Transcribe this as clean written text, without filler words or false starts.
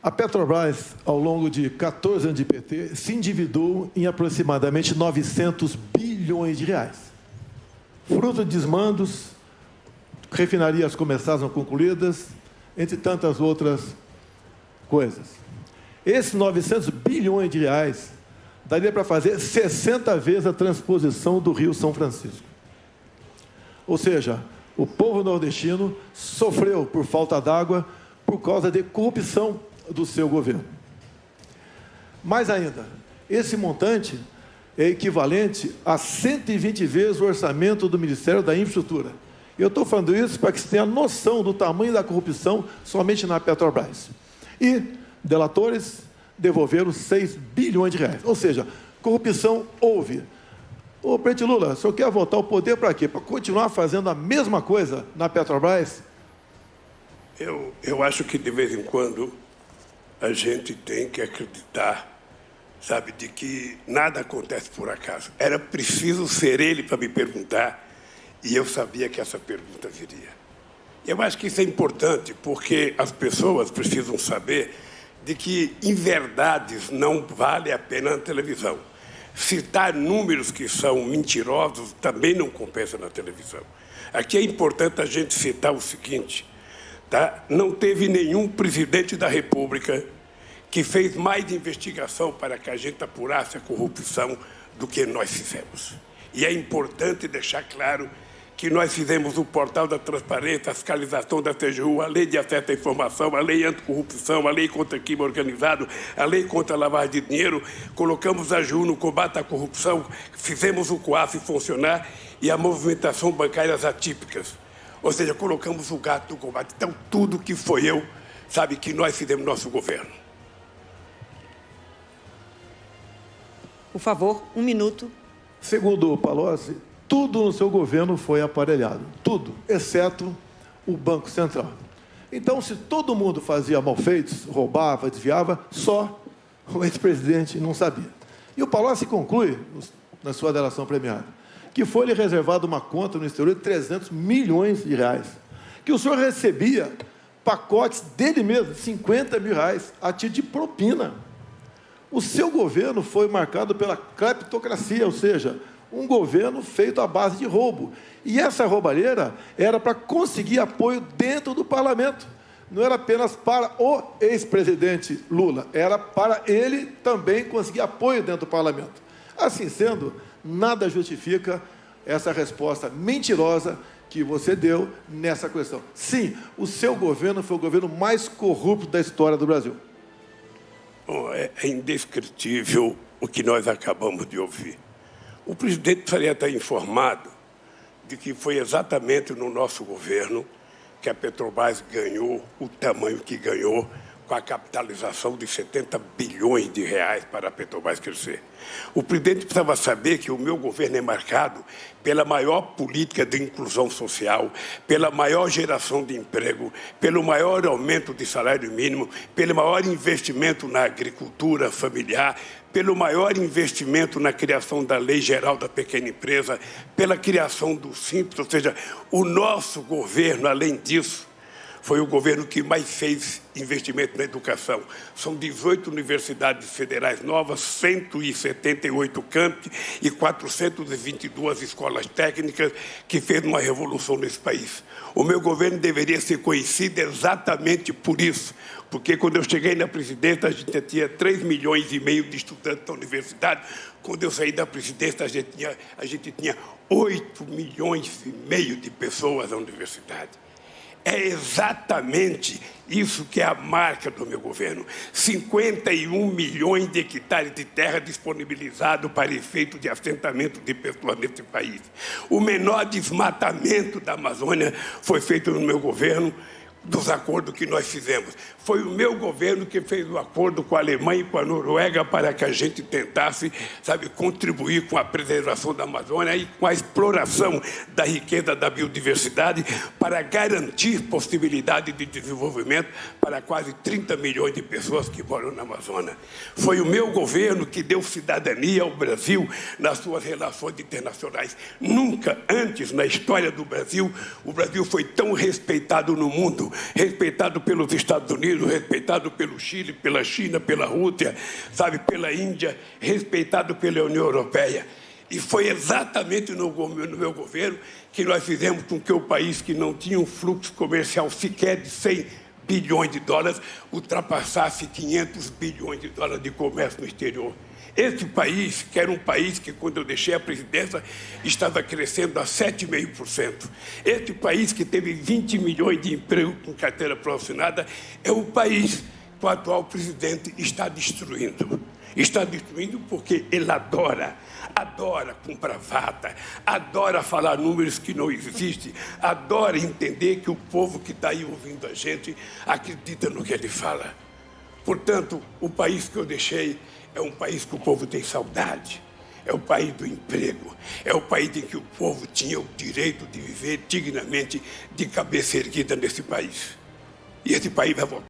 A Petrobras, ao longo de 14 anos de PT, se endividou em aproximadamente 900 bilhões de reais. Fruto de desmandos, refinarias começadas não concluídas, entre tantas outras coisas. Esses 900 bilhões de reais daria para fazer 60 vezes a transposição do Rio São Francisco. Ou seja, o povo nordestino sofreu por falta d'água por causa de corrupção do seu governo. Mais ainda, esse montante é equivalente a 120 vezes o orçamento do Ministério da Infraestrutura. Eu estou falando isso para que você tenha noção do tamanho da corrupção somente na Petrobras. E delatores devolveram 6 bilhões de reais. Ou seja, corrupção houve. Ô, presidente Lula, o senhor quer voltar ao poder para quê? Para continuar fazendo a mesma coisa na Petrobras? Eu acho que, de vez em quando, a gente tem que acreditar, sabe, de que nada acontece por acaso. Era preciso ser ele para me perguntar, e eu sabia que essa pergunta viria. Eu acho que isso é importante, porque as pessoas precisam saber de que inverdades não vale a pena na televisão. Citar números que são mentirosos também não compensa na televisão. Aqui é importante a gente citar o seguinte, tá? Não teve nenhum presidente da República que fez mais investigação para que a gente apurasse a corrupção do que nós fizemos. E é importante deixar claro que nós fizemos o portal da transparência, a fiscalização da TGU, a lei de acesso à informação, a lei anticorrupção, a lei contra crime organizado, a lei contra a lavagem de dinheiro, colocamos a AGU no combate à corrupção, fizemos o COAF funcionar e a movimentação bancárias atípicas. Ou seja, colocamos o gato no combate. Então, tudo que foi eu, sabe, que nós fizemos no nosso governo. Por favor, 1 minuto. Segundo o Palocci, tudo no seu governo foi aparelhado. Tudo, exceto o Banco Central. Então, se todo mundo fazia malfeitos, roubava, desviava, só o ex-presidente não sabia. E o Palocci conclui, na sua delação premiada, que foi-lhe reservada uma conta no exterior de 300 milhões de reais, que o senhor recebia pacotes dele mesmo, 50 mil reais, a título de propina. O seu governo foi marcado pela cleptocracia, ou seja, um governo feito à base de roubo. E essa roubalheira era para conseguir apoio dentro do parlamento. Não era apenas para o ex-presidente Lula, era para ele também conseguir apoio dentro do parlamento. Assim sendo, nada justifica essa resposta mentirosa que você deu nessa questão. Sim, o seu governo foi o governo mais corrupto da história do Brasil. Bom, é indescritível o que nós acabamos de ouvir. O presidente precisaria estar informado de que foi exatamente no nosso governo que a Petrobras ganhou o tamanho que ganhou, com a capitalização de 70 bilhões de reais para a Petrobras crescer. O presidente precisava saber que o meu governo é marcado pela maior política de inclusão social, pela maior geração de emprego, pelo maior aumento de salário mínimo, pelo maior investimento na agricultura familiar, pelo maior investimento na criação da Lei Geral da Pequena Empresa, pela criação do Simples, ou seja, o nosso governo, além disso, foi o governo que mais fez investimento na educação. São 18 universidades federais novas, 178 campi e 422 escolas técnicas, que fez uma revolução nesse país. O meu governo deveria ser conhecido exatamente por isso, porque quando eu cheguei na presidência, a gente tinha 3,5 milhões de estudantes da universidade. Quando eu saí da presidência, a gente tinha 8,5 milhões de pessoas na universidade. É exatamente isso que é a marca do meu governo. 51 milhões de hectares de terra disponibilizados para efeito de assentamento de pessoas nesse país. O menor desmatamento da Amazônia foi feito no meu governo, dos acordos que nós fizemos. Foi o meu governo que fez o acordo com a Alemanha e com a Noruega para que a gente tentasse, sabe, contribuir com a preservação da Amazônia e com a exploração da riqueza da biodiversidade para garantir possibilidade de desenvolvimento para quase 30 milhões de pessoas que moram na Amazônia. Foi o meu governo que deu cidadania ao Brasil nas suas relações internacionais. Nunca antes na história do Brasil, o Brasil foi tão respeitado no mundo respeitado pelos Estados Unidos, respeitado pelo Chile, pela China, pela Rússia, sabe, pela Índia, respeitado pela União Europeia. E foi exatamente no meu governo que nós fizemos com que o país que não tinha um fluxo comercial sequer de 100 bilhões de dólares ultrapassasse 500 bilhões de dólares de comércio no exterior. Esse país, que era um país que, quando eu deixei a presidência, estava crescendo a 7,5%. Esse país que teve 20 milhões de empregos com carteira profissional, é o país que o atual presidente está destruindo. Está destruindo porque ele adora com bravata, adora falar números que não existem, adora entender que o povo que está aí ouvindo a gente acredita no que ele fala. Portanto, o país que eu deixei é um país que o povo tem saudade, é o país do emprego, é o país em que o povo tinha o direito de viver dignamente, de cabeça erguida nesse país. E esse país vai voltar.